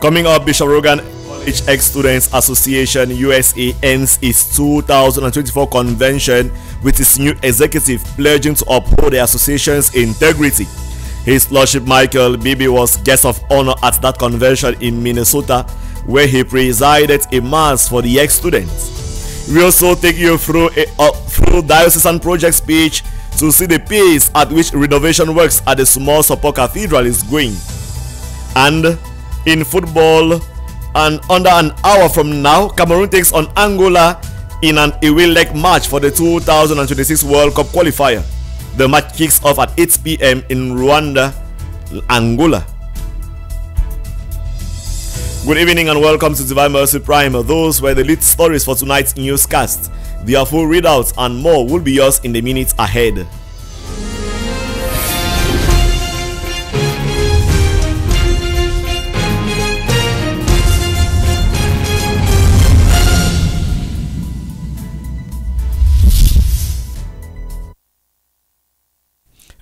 Coming up, Bishop Rogan College Ex-Students Association USA ends its 2024 convention with its new executive pledging to uphold the association's integrity. His Lordship Michael Bibi was guest of honor at that convention in Minnesota, where he presided a mass for the ex-students. We also take you through diocesan project speech to see the pace at which renovation works at the Small Support Cathedral is going. And in football, and under an hour from now, Cameroon takes on Angola in an away leg match for the 2026 World Cup qualifier. The match kicks off at 8 p.m. in Rwanda, Angola. Good evening and welcome to Divine Mercy Prime. Those were the lead stories for tonight's newscast. Their full readouts and more will be yours in the minutes ahead.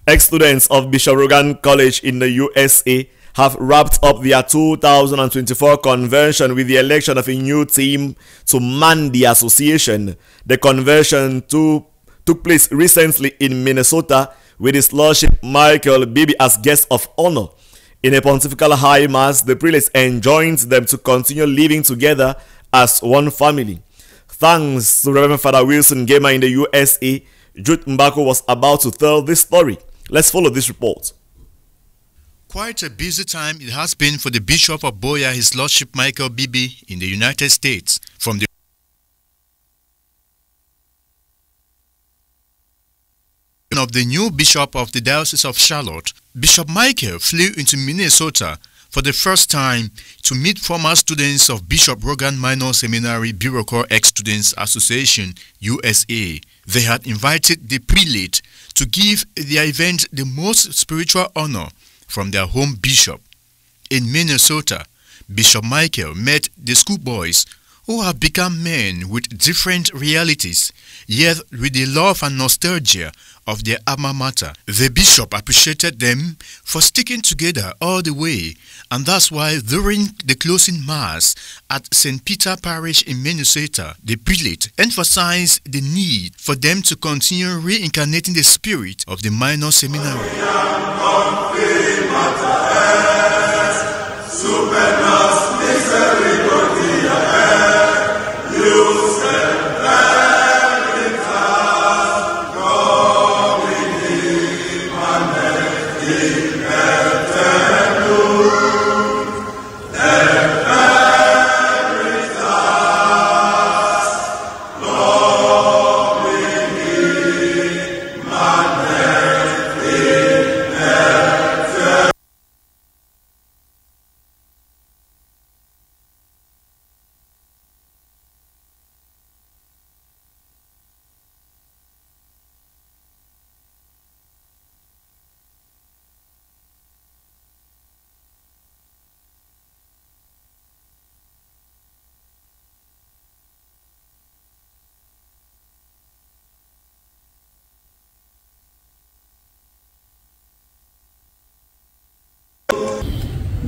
Ex-students of Bishop Rogan College in the USA have wrapped up their 2024 convention with the election of a new team to man the association. The convention took place recently in Minnesota with His Lordship Michael Bibi as guest of honor. In a pontifical high mass, the prelates enjoined them to continue living together as one family. Thanks to Reverend Father Wilson Gamer in the USA, Jude Mbako was about to tell this story. Let's follow this report. Quite a busy time it has been for the Bishop of Boya, His Lordship Michael Bibi, in the United States. From the of the new Bishop of the Diocese of Charlotte, Bishop Michael flew into Minnesota for the first time to meet former students of Bishop Rogan Minor Seminary Bureau Corps Ex-Students Association, USA. They had invited the prelate to give their event the most spiritual honor from their home bishop. In Minnesota, Bishop Michael met the schoolboys who have become men with different realities, yet with the love and nostalgia of their alma mater. The bishop appreciated them for sticking together all the way, and that's why during the closing mass at St. Peter Parish in Minnesota, the prelate emphasized the need for them to continue reincarnating the spirit of the minor seminary.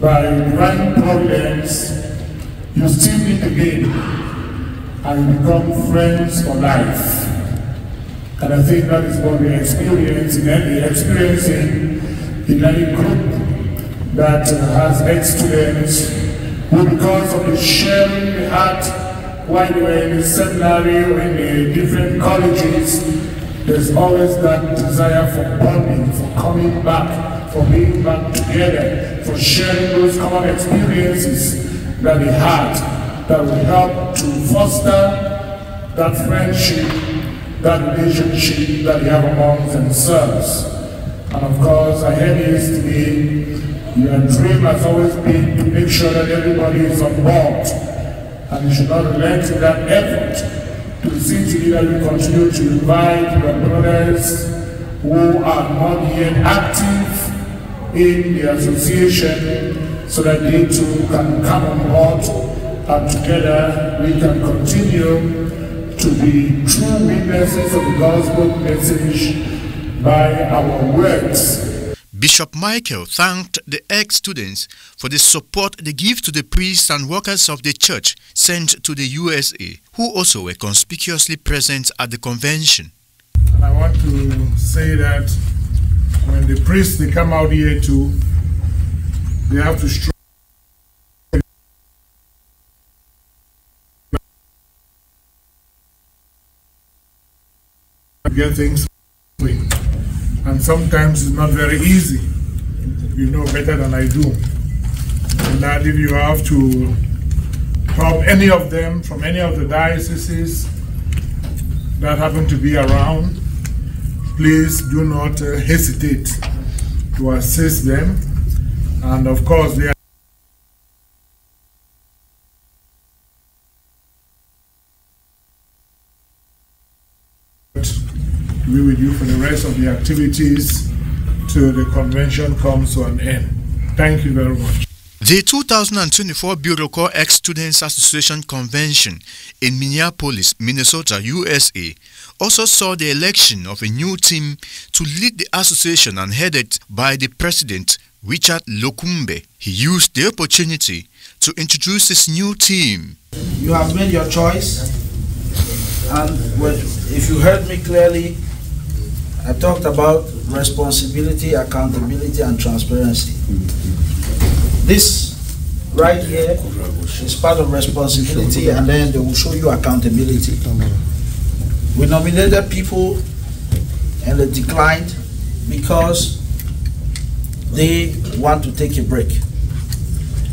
By divine providence, you still meet again and become friends for life. And I think that is what we experience in any group that has ex-students who, because of the sharing they had while they were in the seminary or in the different colleges, there's always that desire for bonding, for coming back, for being back together, for sharing those common experiences that they had that will help to foster that friendship, that relationship that they have among themselves. And of course, I heard yesterday, your dream has always been to make sure that everybody is on board, and you should not relent in that effort to see to it that we continue to invite your brothers who are not yet active in the association so that they too can come on board, and together we can continue to be true witnesses of the gospel message by our words. Bishop Michael thanked the ex-students for the support they give to the priests and workers of the church sent to the USA, who also were conspicuously present at the convention. And I want to say that when the priests they come out here too, they have to strive to get things quick. And sometimes it's not very easy. You know better than I do. And that if you have to help any of them from any of the dioceses that happen to be around, please do not hesitate to assist them. And of course, they are to be with you for the rest of the activities till the convention comes to an end. Thank you very much. The 2024 Bureau Corps Ex-Students Association Convention in Minneapolis, Minnesota, USA, also saw the election of a new team to lead the association and headed by the president, Richard Lokumbe. He used the opportunity to introduce his new team. You have made your choice, and if you heard me clearly, I talked about responsibility, accountability, and transparency. This right here is part of responsibility, and then they will show you accountability. We nominated people and they declined because they want to take a break.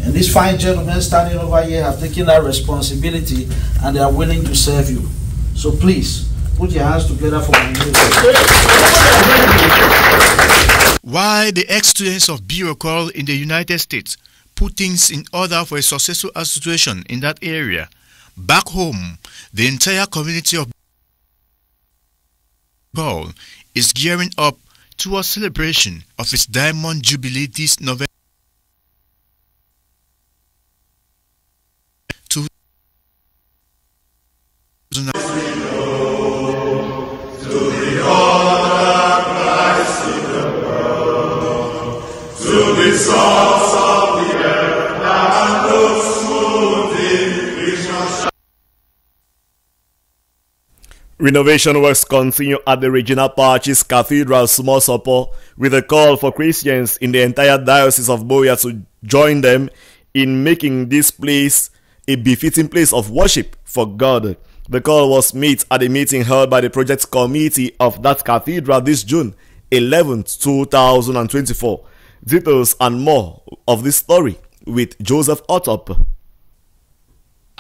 And these fine gentlemen standing over here have taken that responsibility and they are willing to serve you. So please, put your hands together for my name. While the ex-students of Bureau Corps in the United States put things in order for a successful association in that area, back home, the entire community of Paul is gearing up to a celebration of its Diamond Jubilee this November. Renovation works continue at the Regina Pacis Cathedral Small Support with a call for Christians in the entire Diocese of Boya to join them in making this place a befitting place of worship for God. The call was made at a meeting held by the project committee of that cathedral this June 11, 2024. Details and more of this story with Joseph Otop.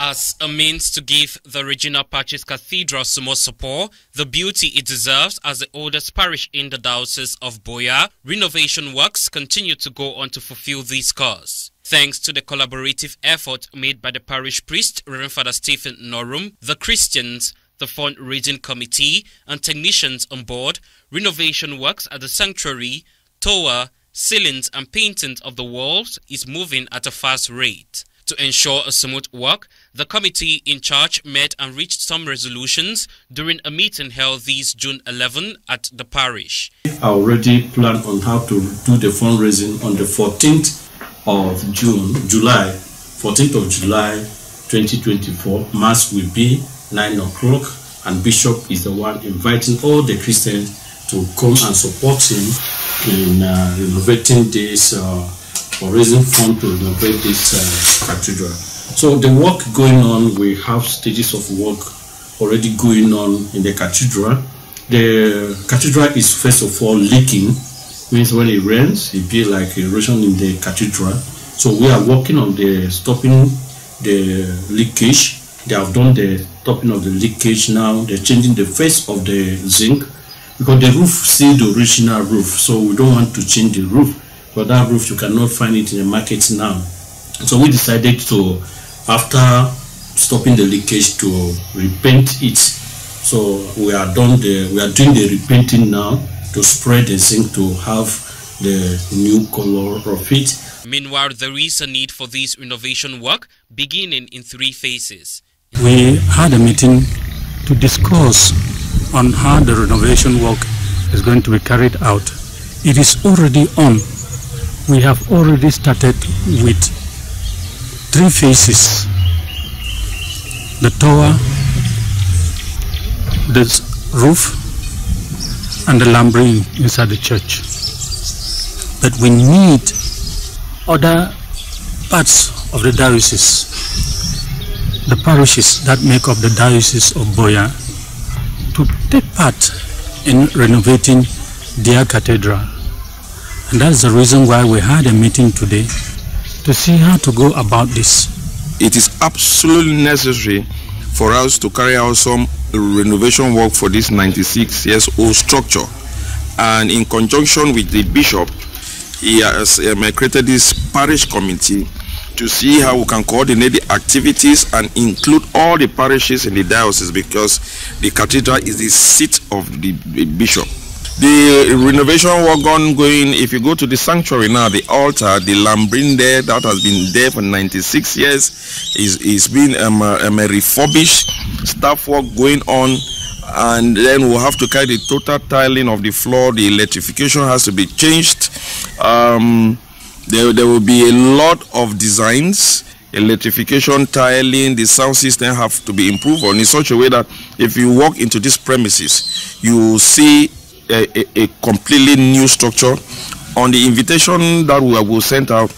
As a means to give the Regina Pacis Cathedral some more support, the beauty it deserves as the oldest parish in the Diocese of Boya, renovation works continue to go on to fulfill this cause. Thanks to the collaborative effort made by the parish priest, Reverend Father Stephen Norum, the Christians, the fundraising committee, and technicians on board, renovation works at the sanctuary, tower, ceilings and paintings of the walls is moving at a fast rate. To ensure a smooth work, the committee in charge met and reached some resolutions during a meeting held this June 11 at the parish. I already planned on how to do the fundraising on the 14th of July 2024. Mass will be 9 o'clock and Bishop is the one inviting all the Christians to come and support him in renovating this or raising funds to renovate this cathedral. So the work going on, we have stages of work already going on in the cathedral. The cathedral is first of all leaking, means when it rains, it be like erosion in the cathedral. So we are working on the stopping the leakage. They have done the stopping of the leakage now. They're changing the face of the zinc because the roof still the original roof. So we don't want to change the roof. But that roof, you cannot find it in the market now. So we decided to, after stopping the leakage, to repaint it. So we are doing the repainting now to spread the zinc to have the new color of it. Meanwhile, there is a need for this renovation work beginning in 3 phases. We had a meeting to discuss on how the renovation work is going to be carried out. It is already on. We have already started with 3 phases: the tower, the roof, and the lampering inside the church. But we need other parts of the diocese, the parishes that make up the Diocese of Buea, to take part in renovating their cathedral. And that's the reason why we had a meeting today to see how to go about this. It is absolutely necessary for us to carry out some renovation work for this 96 years old structure. And in conjunction with the bishop, he has created this parish committee to see how we can coordinate the activities and include all the parishes in the diocese, because the cathedral is the seat of the bishop. The renovation work ongoing. If you go to the sanctuary now, the altar, the lampring there that has been there for 96 years is being refurbished. Staff work going on, and then we'll have to carry the total tiling of the floor. The electrification has to be changed. There will be a lot of designs, electrification, tiling, the sound system have to be improved on in such a way that if you walk into these premises, you will see a completely new structure. On the invitation that we will send out,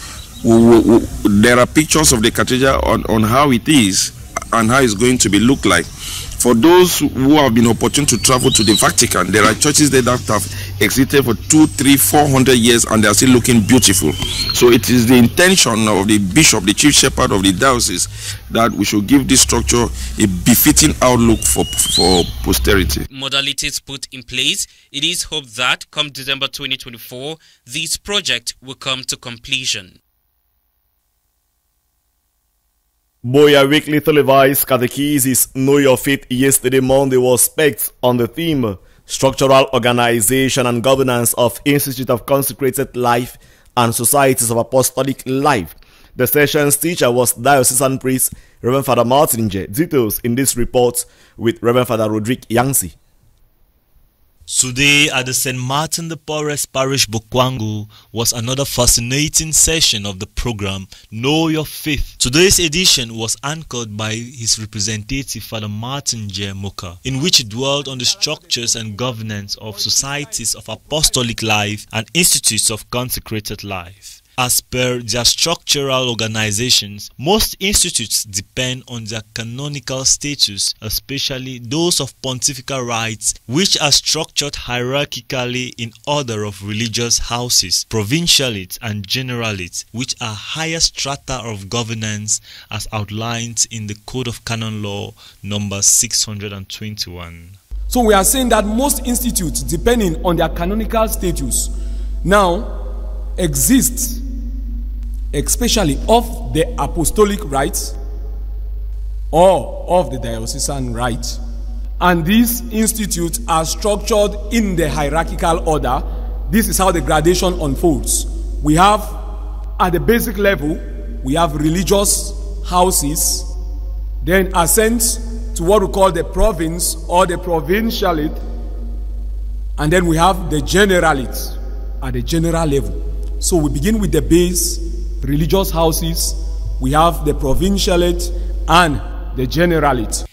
there are pictures of the cathedral on how it is and how it's going to be look like. For those who have been opportune to travel to the Vatican, there are churches there that have existed for 200, 300, 400 years and they are still looking beautiful. So it is the intention of the bishop, the chief shepherd of the diocese, that we should give this structure a befitting outlook for posterity. Modalities put in place, it is hoped that come December 2024, this project will come to completion. Buea Weekly televised catechesis Know Your Faith yesterday Monday was specced on the theme Structural Organization and Governance of Institute of Consecrated Life and Societies of Apostolic Life. The session's teacher was diocesan priest Reverend Father Martin Nje. Details in this report with Reverend Father Roderick Yangsi. Today at the St. Martin de Porres Parish Bokwangu was another fascinating session of the program Know Your Faith. Today's edition was anchored by his representative Father Martin J. Moka, in which he dwelled on the structures and governance of societies of apostolic life and institutes of consecrated life. As per their structural organizations, most institutes depend on their canonical status, especially those of pontifical rights, which are structured hierarchically in order of religious houses, provincialates and generalates, which are higher strata of governance as outlined in the Code of Canon Law number 621. So we are saying that most institutes, depending on their canonical status, now exist, especially of the apostolic rights or of the diocesan right. And these institutes are structured in the hierarchical order. This is how the gradation unfolds. We have, at the basic level, we have religious houses, then ascent to what we call the province or the provincialate, and then we have the generalate at the general level. So we begin with the base, religious houses, we have the provincialate and the generalate.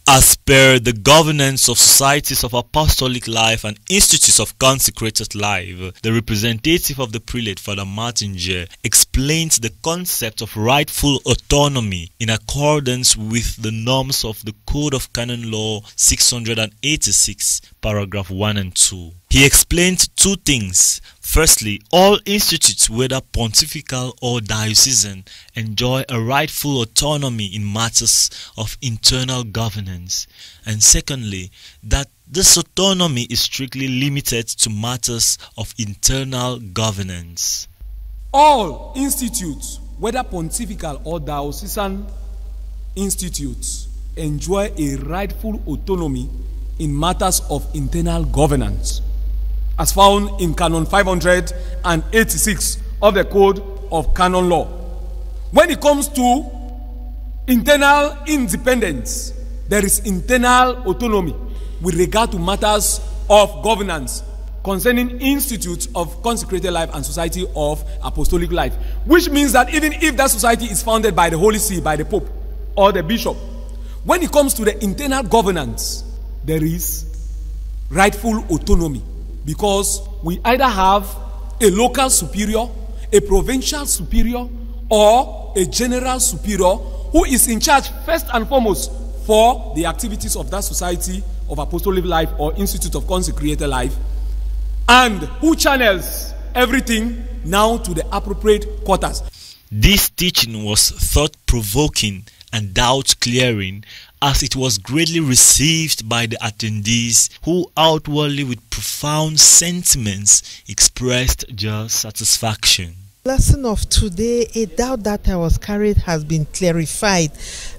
As per the governance of societies of apostolic life and institutes of consecrated life, the representative of the prelate, Father Martin J., explains the concept of rightful autonomy in accordance with the norms of the Code of Canon Law 686, paragraph 1 and 2. He explained two things. Firstly, all institutes, whether pontifical or diocesan, enjoy a rightful autonomy in matters of internal governance. And secondly, that this autonomy is strictly limited to matters of internal governance. All institutes, whether pontifical or diocesan institutes, enjoy a rightful autonomy in matters of internal governance, as found in Canon 586 of the Code of Canon Law. When it comes to internal independence, there is internal autonomy with regard to matters of governance. concerning Institute of Consecrated Life and Society of Apostolic Life, which means that even if that society is founded by the Holy See, by the Pope or the Bishop, when it comes to the internal governance, there is rightful autonomy, because we either have a local superior, a provincial superior, or a general superior who is in charge first and foremost for the activities of that Society of Apostolic Life or Institute of Consecrated Life, and who channels everything now to the appropriate quarters. This teaching was thought-provoking and doubt-clearing, as it was greatly received by the attendees, who outwardly with profound sentiments expressed their satisfaction. Lesson of today, a doubt that I was carried has been clarified.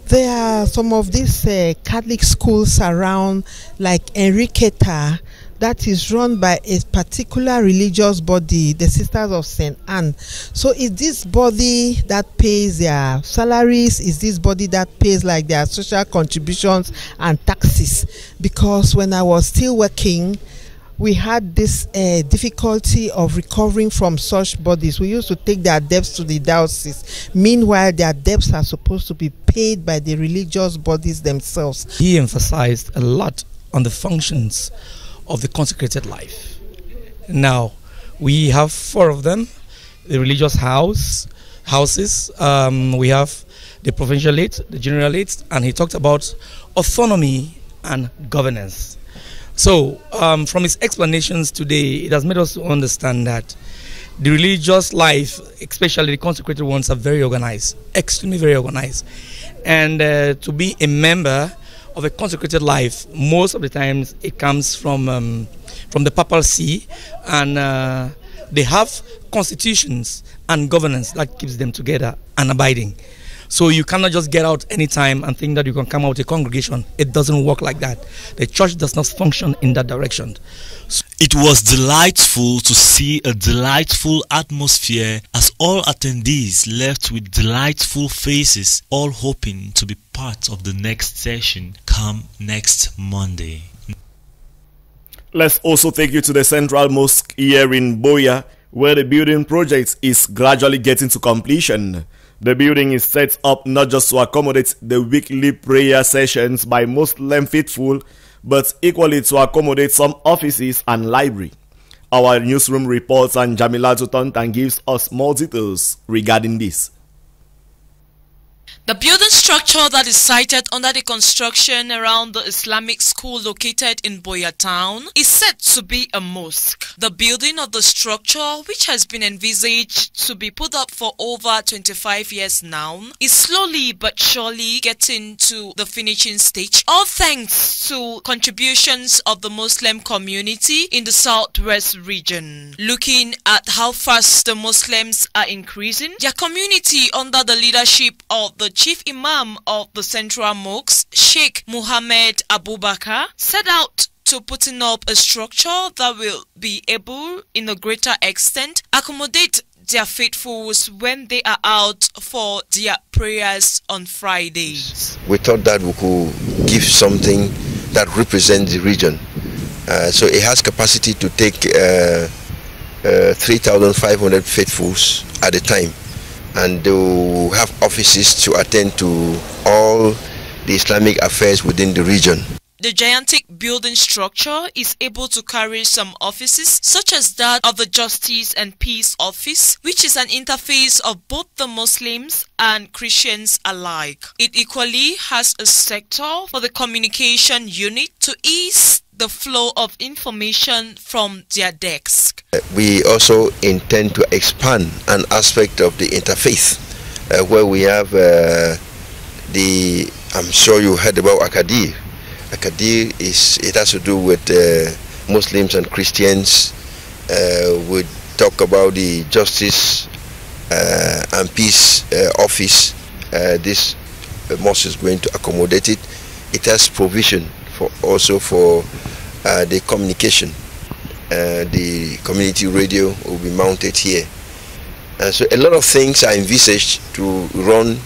There are some of these Catholic schools around, like Enriqueta, that is run by a particular religious body, the Sisters of St. Anne. So is this body that pays their salaries? Is this body that pays like their social contributions and taxes? Because when I was still working, we had this difficulty of recovering from such bodies. We used to take their debts to the diocese. Meanwhile, their debts are supposed to be paid by the religious bodies themselves. He emphasized a lot on the functions of the consecrated life. Now, we have 4 of them: the religious houses, we have the provincialate, the generalate, and he talked about autonomy and governance. So, from his explanations today, it has made us understand that the religious life, especially the consecrated ones, are very organized, extremely very organized. And to be a member of a consecrated life, most of the times it comes from the Papal See, and they have constitutions and governance that keeps them together and abiding. So you cannot just get out anytime and think that you can come out a congregation. It doesn't work like that. The church does not function in that direction. It was delightful to see a delightful atmosphere as all attendees left with delightful faces, all hoping to be part of the next session come next Monday. Let's also take you to the Central Mosque here in Buea, where the building project is gradually getting to completion. The building is set up not just to accommodate the weekly prayer sessions by Muslim faithful, but equally to accommodate some offices and library. Our newsroom reports and Jamila Tutontan gives us more details regarding this. The building structure that is sited under the construction around the Islamic school located in Buea town is said to be a mosque. The building of the structure, which has been envisaged to be put up for over 25 years now, is slowly but surely getting to the finishing stage, all thanks to contributions of the Muslim community in the southwest region. Looking at how fast the Muslims are increasing, their community under the leadership of the Chief Imam of the Central Mosque, Sheikh Muhammad Abubakar, set out to putting up a structure that will be able, in a greater extent, accommodate their faithfuls when they are out for their prayers on Fridays. We thought that we could give something that represents the region. So it has capacity to take 3,500 faithfuls at a time, and they will have offices to attend to all the Islamic affairs within the region. The gigantic building structure is able to carry some offices, such as that of the Justice and Peace Office, which is an interface of both the Muslims and Christians alike. It equally has a sector for the communication unit to ease the flow of information from their desk. We also intend to expand an aspect of the interfaith, where we have I'm sure you heard about Akadir. Akadir it has to do with Muslims and Christians. We talk about the Justice and Peace Office. This mosque is going to accommodate it. It has provision for the communication. The community radio will be mounted here. So a lot of things are envisaged to run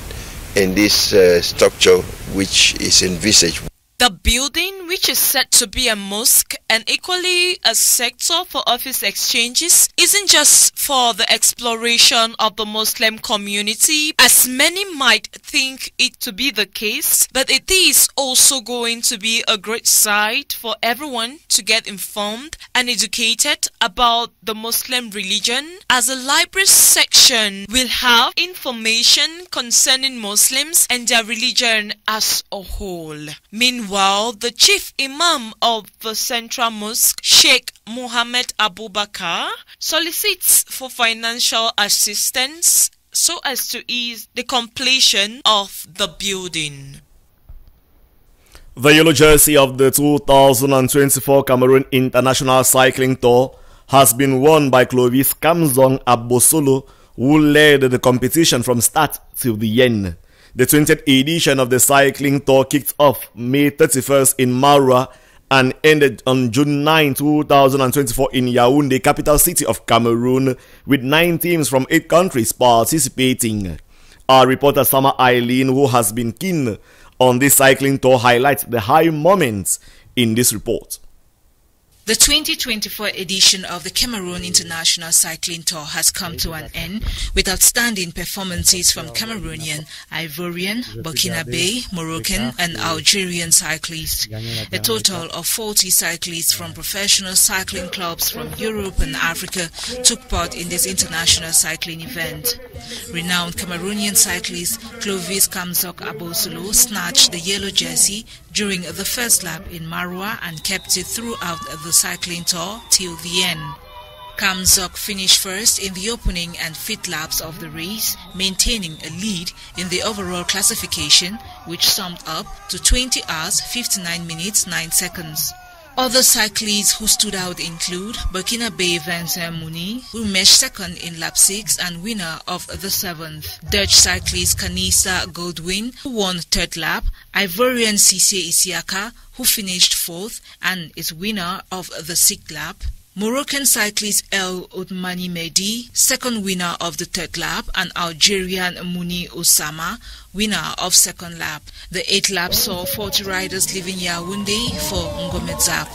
in this structure, which is envisaged. The building, which is said to be a mosque and equally a sector for office exchanges, isn't just for the exploration of the Muslim community, as many might think it to be the case, but it is also going to be a great site for everyone to get informed and educated about the Muslim religion, as the library section will have information concerning Muslims and their religion as a whole. Meanwhile, the chief imam of the Central Mosque, Sheikh Mohammed Abubakar, solicits for financial assistance so as to ease the completion of the building. The yellow jersey of the 2024 Cameroon International Cycling Tour has been won by Clovis Kamzong Abosolo, who led the competition from start till the end. The 20th edition of the cycling tour kicked off May 31st in Marwa and ended on June 9, 2024 in Yaoundé, capital city of Cameroon, with 9 teams from 8 countries participating. Our reporter Sama Eileen, who has been keen on this cycling tour, highlights the high moments in this report. The 2024 edition of the Cameroon International Cycling Tour has come to an end with outstanding performances from Cameroonian, Ivorian, Burkinabe, Moroccan and Algerian cyclists. A total of 40 cyclists from professional cycling clubs from Europe and Africa took part in this international cycling event. Renowned Cameroonian cyclist Clovis Kamzong Abosolo snatched the yellow jersey during the first lap in Marwa and kept it throughout the cycling tour till the end. Kamzong finished first in the opening and fifth laps of the race, maintaining a lead in the overall classification, which summed up to 20 hours 59 minutes 9 seconds. Other cyclists who stood out include Burkinabe Vincent Mouni, who emerged second in lap 6 and winner of the 7th. Dutch cyclist Kanisa Goldwyn, who won 3rd lap. Ivorian Cissé Isiaka, who finished 4th and is winner of the 6th lap. Moroccan cyclist El Oudmani Mehdi, second winner of the 3rd lap, and Algerian Mouni Osama, winner of 2nd lap. The 8th lap saw 40 riders leaving Yaoundé for Ngomezap.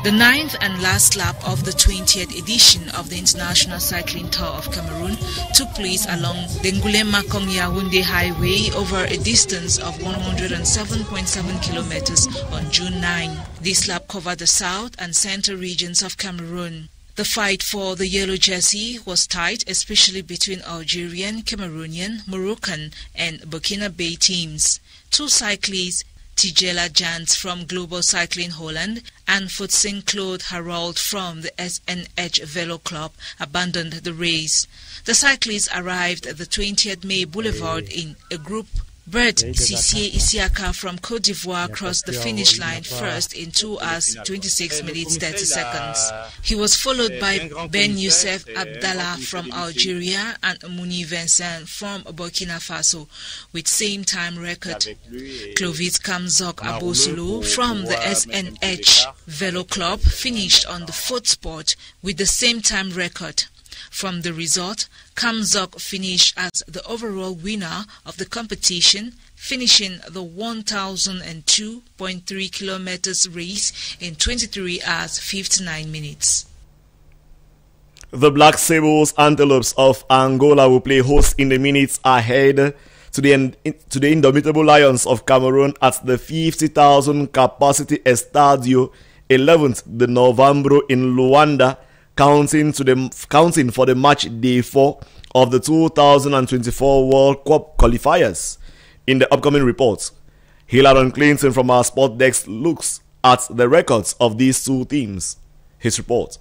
The 9th and last lap of the 20th edition of the International Cycling Tour of Cameroon took place along the Ngulema-Kong-Yaoundé Highway over a distance of 107.7 kilometers on June 9. This lap covered the south and central regions of Cameroon. The fight for the yellow jersey was tight, especially between Algerian, Cameroonian, Moroccan and Burkinabe teams. 2 cyclists, Tijela Jans from Global Cycling Holland and Futsing Claude Harold from the SNH Velo Club, abandoned the race. The cyclists arrived at the 20th May Boulevard in a group. Bert Cissé Isiaka from Côte d'Ivoire crossed the finish line first in 2 hours 26 minutes 30 seconds. He was followed by Ben Youssef Abdallah from Algeria and Mouni Vincent from Burkina Faso with same time record. Clovis Kamzong Abosolo from the SNH Velo Club finished on the 4th spot with the same time record. From the result, Kamzong finished as the overall winner of the competition, finishing the 1,002.3 kilometers race in 23 hours 59 minutes. The Black Sables Antelopes of Angola will play host in the minutes ahead to the Indomitable Lions of Cameroon at the 50,000 capacity Estadio 11th de November in Luanda, counting for the match day 4 of the 2024 World Cup qualifiers. In the upcoming report, Hilaron Clinton from our sport desk looks at the records of these 2 teams. His report.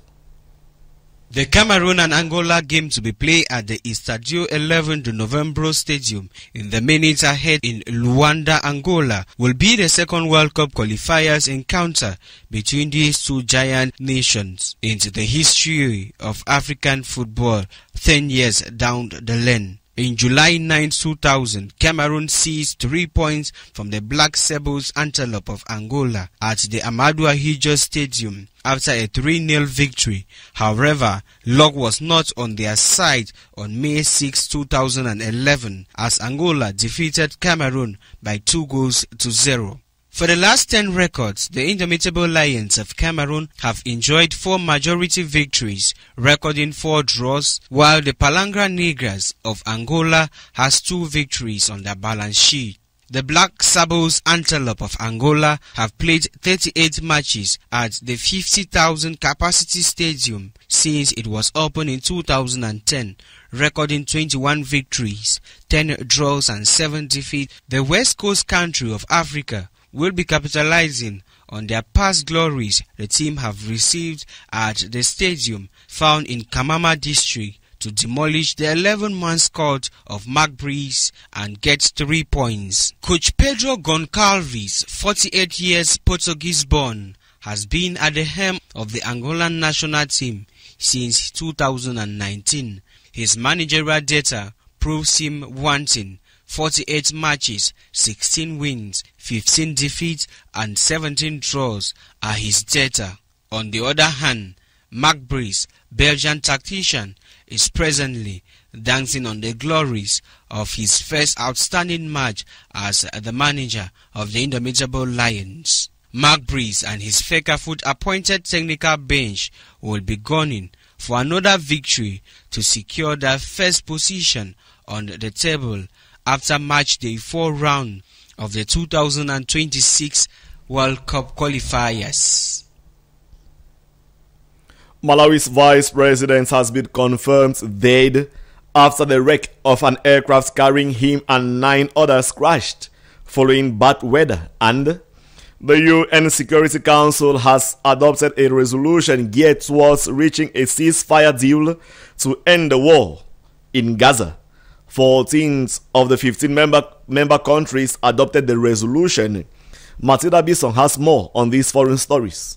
The Cameroon and Angola game to be played at the Estadio 11 de November Stadium in the minutes ahead in Luanda, Angola, will be the second World Cup qualifiers encounter between these 2 giant nations into the history of African football 10 years down the lane. In July 9, 2000, Cameroon seized 3 points from the Black Sables Antelope of Angola at the Amadou Ahidjo Stadium after a 3-0 victory. However, luck was not on their side on May 6, 2011 as Angola defeated Cameroon by 2-0. For the last 10 records, the Indomitable Lions of Cameroon have enjoyed 4 majority victories, recording 4 draws, while the Palangra Negras of Angola has 2 victories on their balance sheet. The Black Sabots Antelope of Angola have played 38 matches at the 50,000 capacity stadium since it was opened in 2010, recording 21 victories, 10 draws and 7 defeats. The West Coast country of Africa will be capitalizing on their past glories the team have received at the stadium found in Kamama district to demolish the 11-man squad of Magbri's and get 3 points. Coach Pedro Goncalves, 48 years Portuguese-born, has been at the helm of the Angolan national team since 2019. His managerial data proves him wanting. 48 matches, 16 wins, 15 defeats and 17 draws are his data. On the other hand, Magbri's Belgian tactician is presently dancing on the glories of his first outstanding match as the manager of the Indomitable Lions. Magbri's and his Fecafoot appointed technical bench will be gunning for another victory to secure their first position on the table after match day 4 round of the 2026 World Cup qualifiers. Malawi's vice president has been confirmed dead after the wreck of an aircraft carrying him and 9 others crashed following bad weather, and the UN Security Council has adopted a resolution geared towards reaching a ceasefire deal to end the war in Gaza. 14 of the 15 member countries adopted the resolution. Matilda Bison has more on these foreign stories.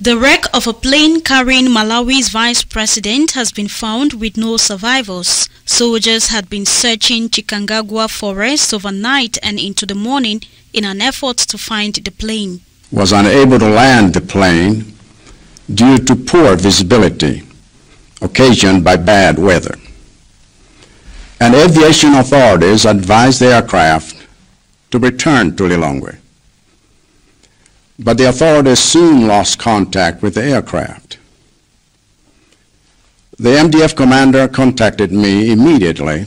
The wreck of a plane carrying Malawi's vice president has been found with no survivors. Soldiers had been searching Chikangagwa forest overnight and into the morning in an effort to find the plane. Was unable to land the plane due to poor visibility occasioned by bad weather. And aviation authorities advised the aircraft to return to Lilongwe. But the authorities soon lost contact with the aircraft. The MDF commander contacted me immediately,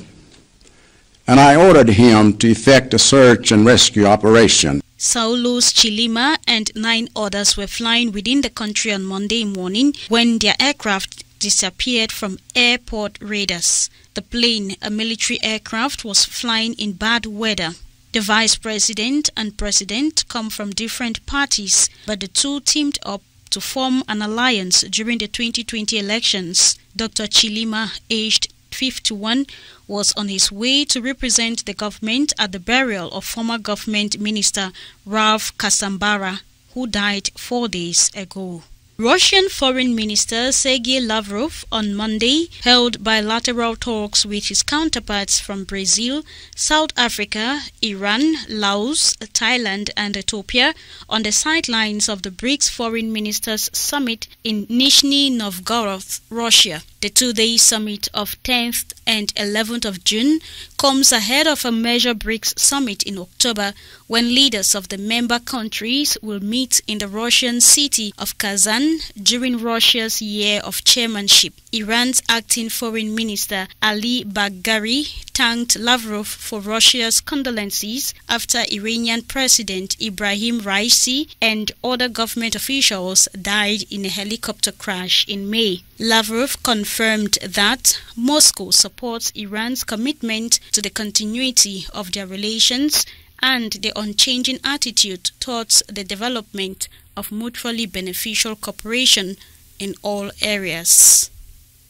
and I ordered him to effect a search and rescue operation. Saulos Chilima and 9 others were flying within the country on Monday morning when their aircraft disappeared from airport radars. The plane, a military aircraft, was flying in bad weather. The vice president and president come from different parties, but the two teamed up to form an alliance during the 2020 elections. Dr. Chilima, aged 51, was on his way to represent the government at the burial of former government minister Ralph Kasambara, who died 4 days ago. Russian Foreign Minister Sergei Lavrov on Monday held bilateral talks with his counterparts from Brazil, South Africa, Iran, Laos, Thailand and Ethiopia on the sidelines of the BRICS Foreign Ministers Summit in Nizhny Novgorod, Russia. The 2-day summit of 10th and 11th of June comes ahead of a major BRICS summit in October when leaders of the member countries will meet in the Russian city of Kazan during Russia's year of chairmanship. Iran's acting foreign minister Ali Bagheri thanked Lavrov for Russia's condolences after Iranian President Ibrahim Raisi and other government officials died in a helicopter crash in May. Lavrov confirmed that Moscow supports Iran's commitment to the continuity of their relations and the unchanging attitude towards the development of mutually beneficial cooperation in all areas.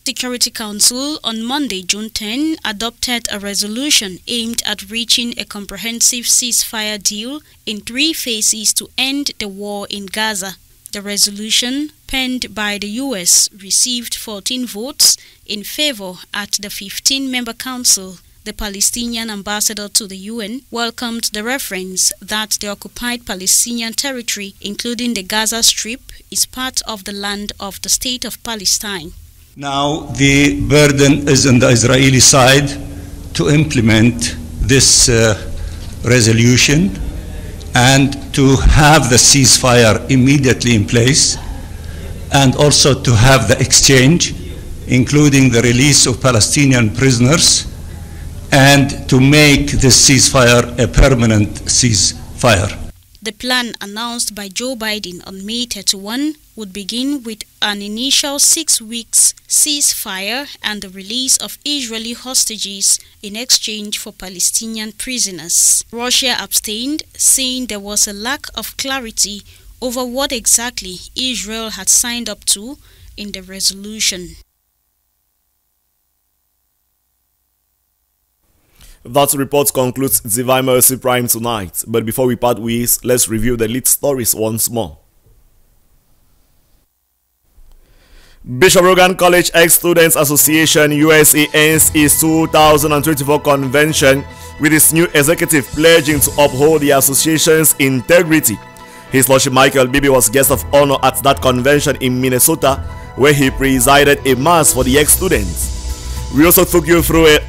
Security Council on Monday, June 10, adopted a resolution aimed at reaching a comprehensive ceasefire deal in 3 phases to end the war in Gaza. The resolution, penned by the U.S., received 14 votes in favor at the 15-member council. The Palestinian ambassador to the UN welcomed the reference that the occupied Palestinian territory, including the Gaza Strip, is part of the land of the State of Palestine. Now the burden is on the Israeli side to implement this resolution and to have the ceasefire immediately in place, and also to have the exchange, including the release of Palestinian prisoners, and to make this ceasefire a permanent ceasefire. The plan announced by Joe Biden on May 31 would begin with an initial 6 weeks ceasefire and the release of Israeli hostages in exchange for Palestinian prisoners. Russia abstained, saying there was a lack of clarity over what exactly Israel had signed up to in the resolution. That report concludes Divine Mercy Prime tonight. But before we part ways, let's review the lead stories once more. Bishop Rogan College Ex-Students Association USA ends its 2024 convention with its new executive pledging to uphold the association's integrity. His Lordship Michael Bibi was guest of honor at that convention in Minnesota, where he presided a mass for the ex-students. We also took you through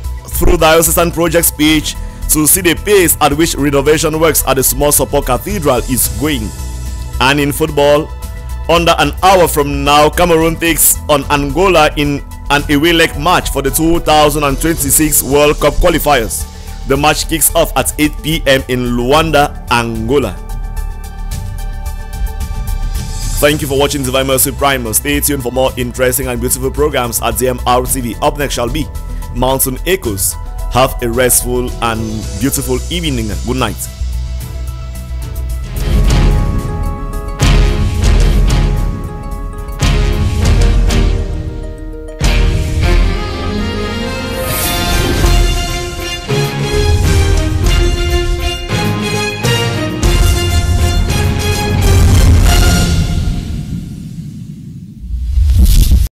diocesan project speech to see the pace at which renovation works at the Small Support Cathedral is going. And in football, under an hour from now, Cameroon takes on Angola in an away leg match for the 2026 World Cup qualifiers. The match kicks off at 8 p.m. in Luanda, Angola. Thank you for watching Divine Mercy Prime. Stay tuned for more interesting and beautiful programs at DMR TV. Up next shall be Mountain Echoes. Have a restful and beautiful evening. Good night.